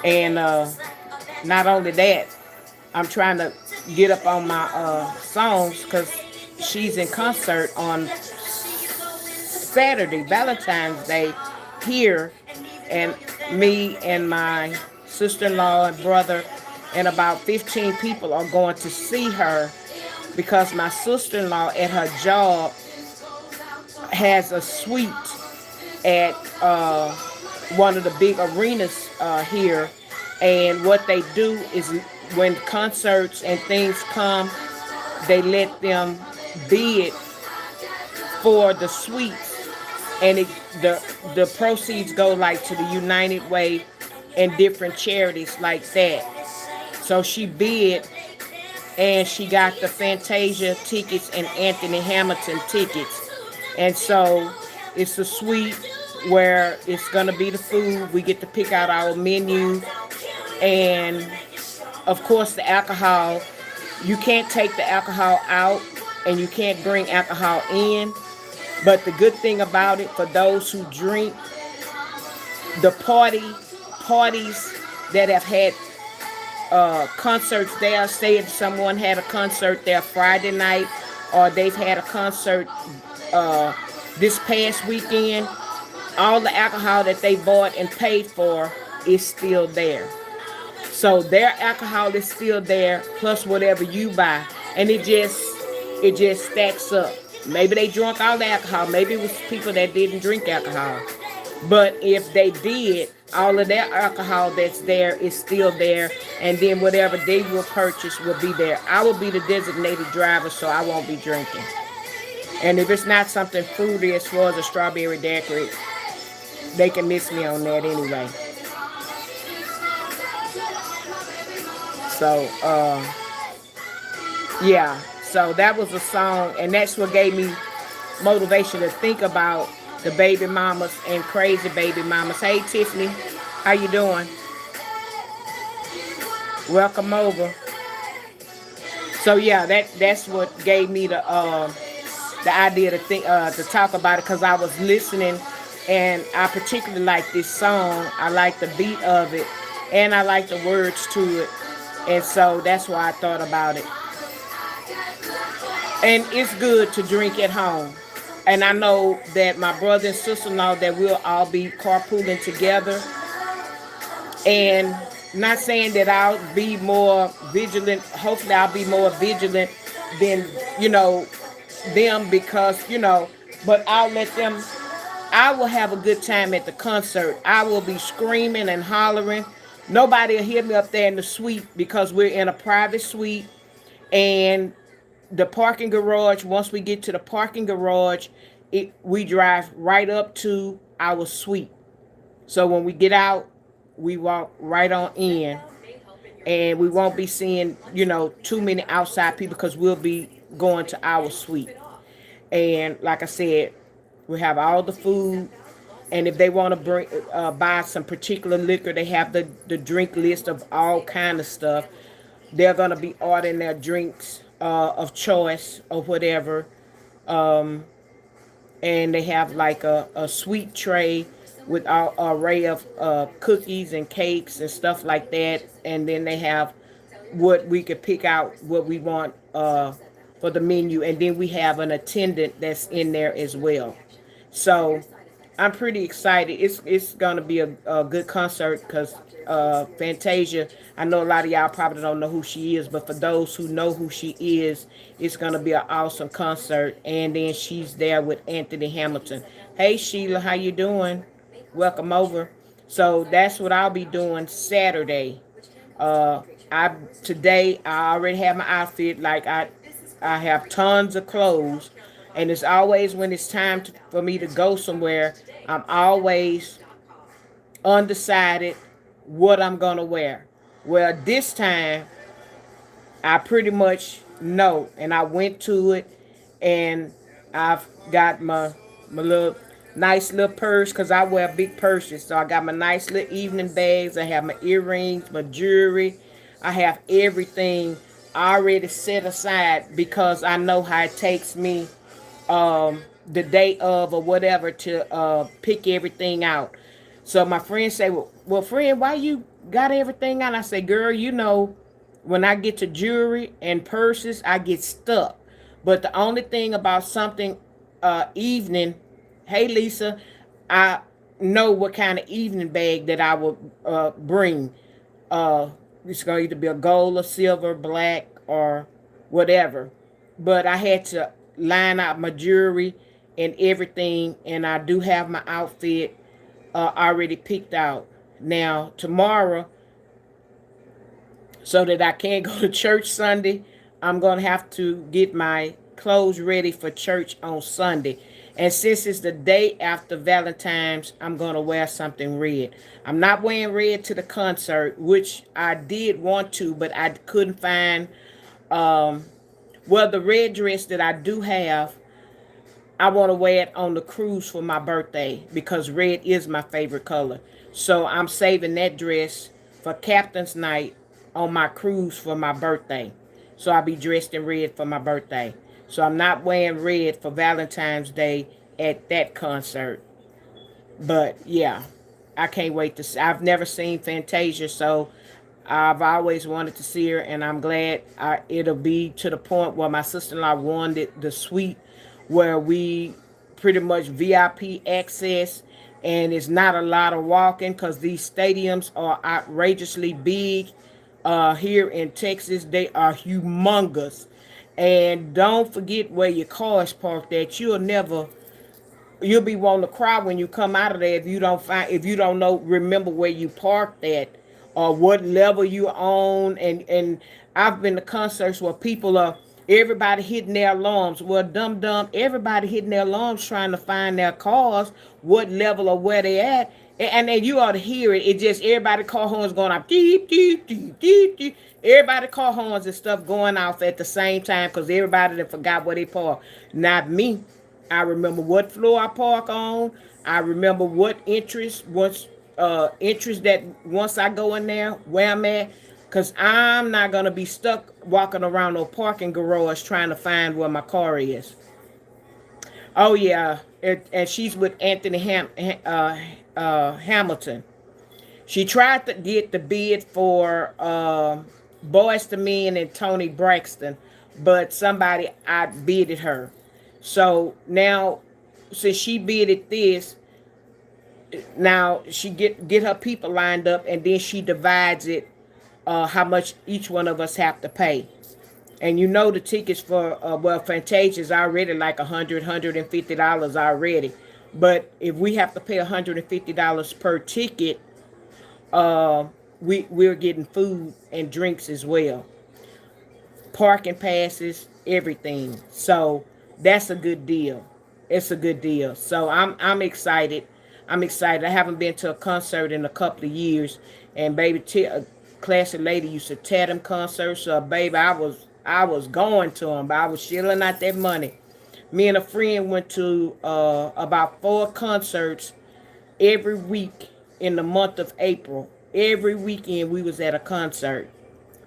and not only that, I'm trying to get up on my songs because she's in concert on Saturday, Valentine's Day, here, and me and my sister-in-law and brother and about 15 people are going to see her because my sister-in-law at her job has a suite at one of the big arenas here, and what they do is when concerts and things come, they let them bid for the suites, and the proceeds go like to the United Way and different charities like that. So she bid, and she got the Fantasia tickets and Anthony Hamilton tickets. And so it's a suite where it's going to be the food. We get to pick out our menu. And of course, the alcohol, you can't take the alcohol out and you can't bring alcohol in. But the good thing about it, for those who drink, the parties that have had concerts there, say if someone had a concert there Friday night, or they've had a concert this past weekend, all the alcohol that they bought and paid for is still there. So their alcohol is still there, plus whatever you buy, and it just stacks up. Maybe they drank all the alcohol. Maybe it was people that didn't drink alcohol. But if they did, all of their alcohol that's there is still there, and then whatever they will purchase will be there. I will be the designated driver, so I won't be drinking. And if it's not something fruity as far as a strawberry daiquiri, they can miss me on that anyway. So, yeah. So that was a song, and that's what gave me motivation to think about the baby mamas and crazy baby mamas. Hey, Tiffany, how you doing? Welcome over. So yeah, that's what gave me the idea to think to talk about it, because I was listening, and I particularly like this song. I like the beat of it, and I like the words to it, and so that's why I thought about it. And it's good to drink at home. And I know that my brother and sister-in-law, that we'll all be carpooling together. And not saying that I'll be more vigilant. Hopefully I'll be more vigilant than, them, because, but I'll let them, I will have a good time at the concert. I will be screaming and hollering. Nobody will hear me up there in the suite because we're in a private suite. And the parking garage, once we get to the parking garage, we drive right up to our suite. So when we get out, we walk right on in, and we won't be seeing, too many outside people, because we'll be going to our suite. And like I said, we have all the food, and if they want to buy some particular liquor, they have the drink list of all kind of stuff. They're going to be ordering their drinks of choice or whatever. And they have like a sweet tray with an array of cookies and cakes and stuff like that. And then they have what we could pick out what we want for the menu. And then we have an attendant that's in there as well. So I'm pretty excited. It's gonna be a good concert, because Fantasia, I know a lot of y'all probably don't know who she is, but for those who know who she is, it's gonna be an awesome concert. And then she's there with Anthony Hamilton. Hey Sheila, how you doing? Welcome over. So that's what I'll be doing Saturday. Today I already have my outfit. Like I have tons of clothes, and it's always when it's time for me to go somewhere, I'm always undecided what I'm gonna wear. Well, this time I pretty much know, and I went to it, and I've got my little nice little purse, because I wear big purses. So I got my nice little evening bags. I have my earrings, my jewelry. I have everything already set aside because I know how it takes me the day of or whatever to pick everything out. So my friends say, well, friend, why you got everything out? I say, girl, you know, when I get to jewelry and purses, I get stuck. But the only thing about something evening, hey Lisa, I know what kind of evening bag that I will bring. It's going to either be a gold or silver, black, or whatever. But I had to line out my jewelry and everything, and I do have my outfit already picked out. Now, tomorrow, so that I can go to church Sunday, I'm going to have to get my clothes ready for church on Sunday. And since it's the day after Valentine's, I'm going to wear something red. I'm not wearing red to the concert, which I did want to, but I couldn't find. Well, the red dress that I do have, I want to wear it on the cruise for my birthday because red is my favorite color. So I'm saving that dress for Captain's Night on my cruise for my birthday. So I'll be dressed in red for my birthday. So I'm not wearing red for Valentine's Day at that concert. But yeah, I can't wait to see. I've never seen Fantasia, so I've always wanted to see her, and I'm glad it'll be to the point where my sister-in-law wanted the suite where we pretty much VIP access, and it's not a lot of walking because these stadiums are outrageously big. Here in Texas, they are humongous. And don't forget where your car is parked at. You'll be wanting to cry when you come out of there if you don't know remember where you parked at or what level you on. And I've been to concerts where people are everybody hitting their alarms. Well, everybody hitting their alarms trying to find their cars, what level or where they at. And then you ought to hear it. It just everybody car horns going off. Deep, deep, deep, deep, deep. Everybody car horns and stuff going off at the same time because everybody that forgot where they parked. Not me. I remember what floor I park on. I remember what interest that once I go in there, where I'm at. Cause I'm not gonna be stuck walking around no parking garage trying to find where my car is. Oh yeah, and she's with Anthony Hamilton. She tried to get the bid for Boyz II Men and Tony Braxton, but somebody outbidded her. So now, since she bidded this, now she get her people lined up, and then she divides it, how much each one of us have to pay. And you know the tickets for Fantasia is already like $150 already. But if we have to pay $150 per ticket, we're getting food and drinks as well, parking passes, everything. So that's a good deal. It's a good deal. So I'm excited. I'm excited. I haven't been to a concert in a couple of years, and baby, a classy lady used to tear them concerts. So baby, I was going to them, but I was shilling out that money. Me and a friend went to about 4 concerts every week in the month of April. Every weekend we was at a concert.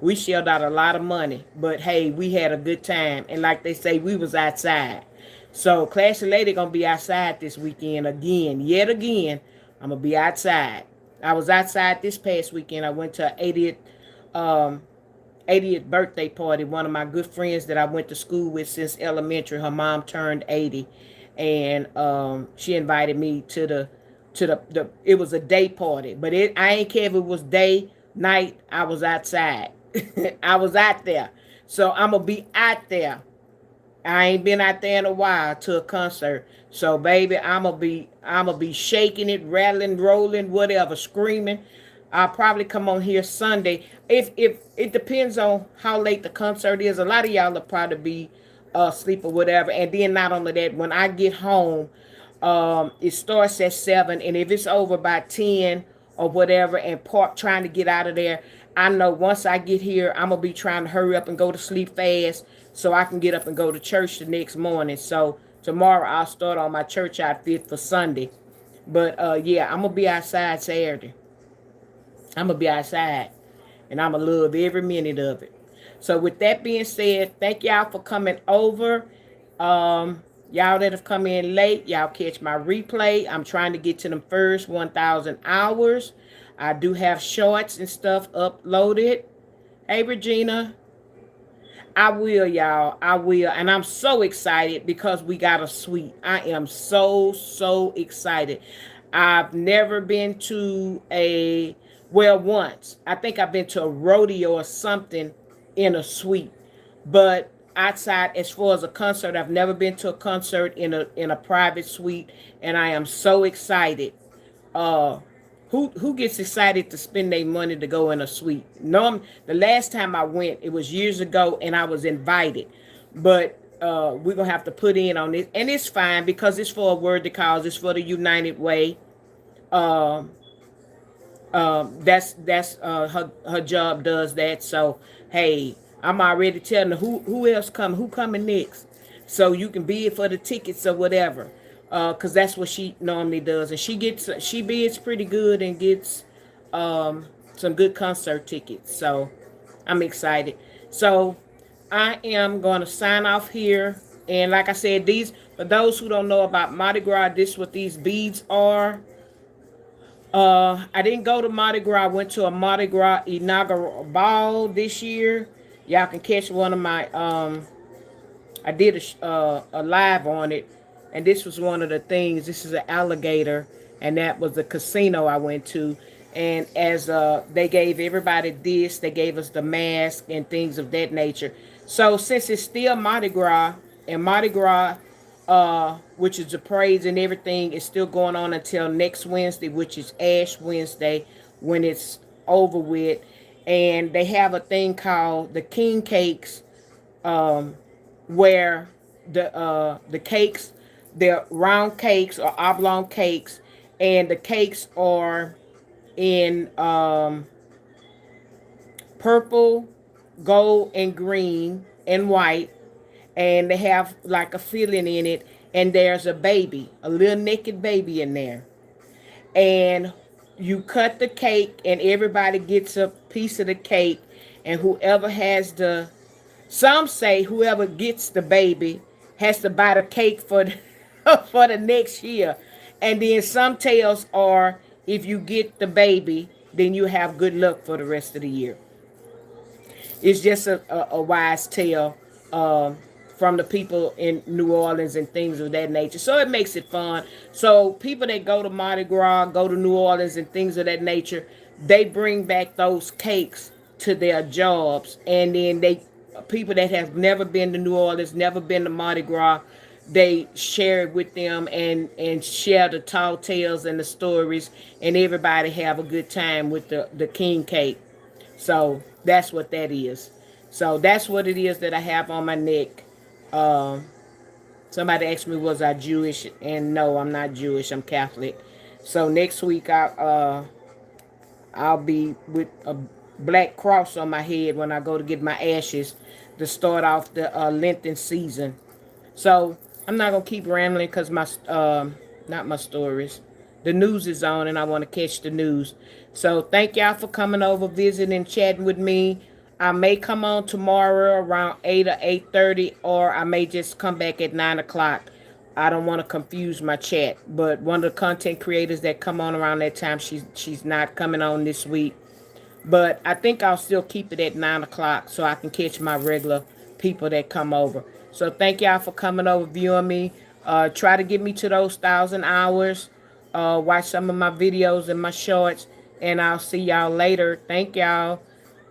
We shelled out a lot of money, but hey, we had a good time. And like they say, we was outside. So Classy Lady gonna be outside this weekend again. Yet again, I'm gonna be outside. I was outside this past weekend. I went to an 80th birthday party. One of my good friends that I went to school with since elementary. Her mom turned 80, and she invited me to the. It was a day party, but I ain't care if it was day, night. I was outside. I was out there, so I'm gonna be out there. I ain't been out there in a while to a concert. So baby, I'm gonna be shaking it, rattling, rolling, whatever, screaming. I'll probably come on here Sunday. If it depends on how late the concert is. A lot of y'all will probably be asleep or whatever. And then not only that, when I get home, it starts at 7, and if it's over by 10 or whatever, and park trying to get out of there, I know once I get here, I'm gonna be trying to hurry up and go to sleep fast so I can get up and go to church the next morning. So tomorrow I'll start on my church outfit for Sunday. But yeah, I'm gonna be outside Saturday. I'm gonna be outside, and I'm gonna love every minute of it. So with that being said, thank y'all for coming over. Y'all that have come in late, y'all catch my replay. I'm trying to get to them first 1,000 hours. I do have shorts and stuff uploaded. Hey, Regina. I will, y'all. I will. And I'm so excited because we got a suite. I am so excited. I've never been to once. I think I've been to a rodeo or something in a suite. But outside, as far as a concert, I've never been to a concert in a private suite. And I am so excited. Uh, who gets excited to spend their money to go in a suite? No, the last time I went, it was years ago, and I was invited. But we're gonna have to put in on this, and it's fine because it's for a word to cause. It's for the United Way. Um, that's her job does that. So hey, I'm already telling her who else coming, who coming next, so you can bid for the tickets or whatever. Cause that's what she normally does, and she bids pretty good and gets some good concert tickets. So I'm excited. So I am going to sign off here. And like I said, these, for those who don't know about Mardi Gras, this is what these beads are. I didn't go to Mardi Gras. I went to a Mardi Gras inaugural ball this year. Y'all can catch one of my I did a live on it, and this was one of the things. This is an alligator, and that was the casino I went to. And as they gave everybody this, they gave us the mask and things of that nature. So since it's still Mardi Gras, and Mardi Gras, which is the parades and everything, is still going on until next Wednesday, which is Ash Wednesday, when it's over with. And they have a thing called the King Cakes, where the cakes, they're round cakes or oblong cakes, and the cakes are in purple, gold, and green and white, and they have like a filling in it, and there's a baby, a little naked baby in there, and you cut the cake, and everybody gets a piece of the cake, and whoever has the, some say whoever gets the baby has to buy the cake for for the next year. And then some tales are, if you get the baby, then you have good luck for the rest of the year. It's just a wise tale from the people in New Orleans and things of that nature. So it makes it fun. So people that go to Mardi Gras, go to New Orleans and things of that nature, they bring back those cakes to their jobs. And then people that have never been to New Orleans, never been to Mardi Gras, they share it with them and share the tall tales and the stories, and everybody have a good time with the king cake. So that's what that is. So that's what it is that I have on my neck. Um, Somebody asked me, was I Jewish? And no, I'm not Jewish. I'm Catholic. So next week I'll be with a black cross on my head when I go to get my ashes to start off the Lenten season. So I'm not gonna keep rambling because my not my stories. The news is on, and I want to catch the news. So thank y'all for coming over, visiting, chatting with me. I may come on tomorrow around 8 or 8:30, or I may just come back at 9 o'clock. I don't want to confuse my chat, but one of the content creators that come on around that time, she's not coming on this week. But I think I'll still keep it at 9 o'clock so I can catch my regular people that come over. So thank y'all for coming over, viewing me. Try to get me to those 1,000 hours. Watch some of my videos and my shorts. And I'll see y'all later. Thank y'all.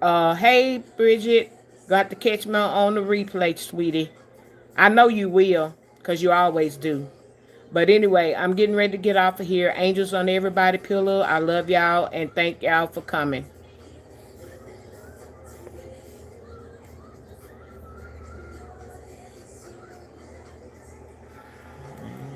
Hey, Bridget. Got to catch me on the replay, sweetie. I know you will, because you always do. But anyway, I'm getting ready to get off of here. Angels on everybody pillow. I love y'all, and thank y'all for coming.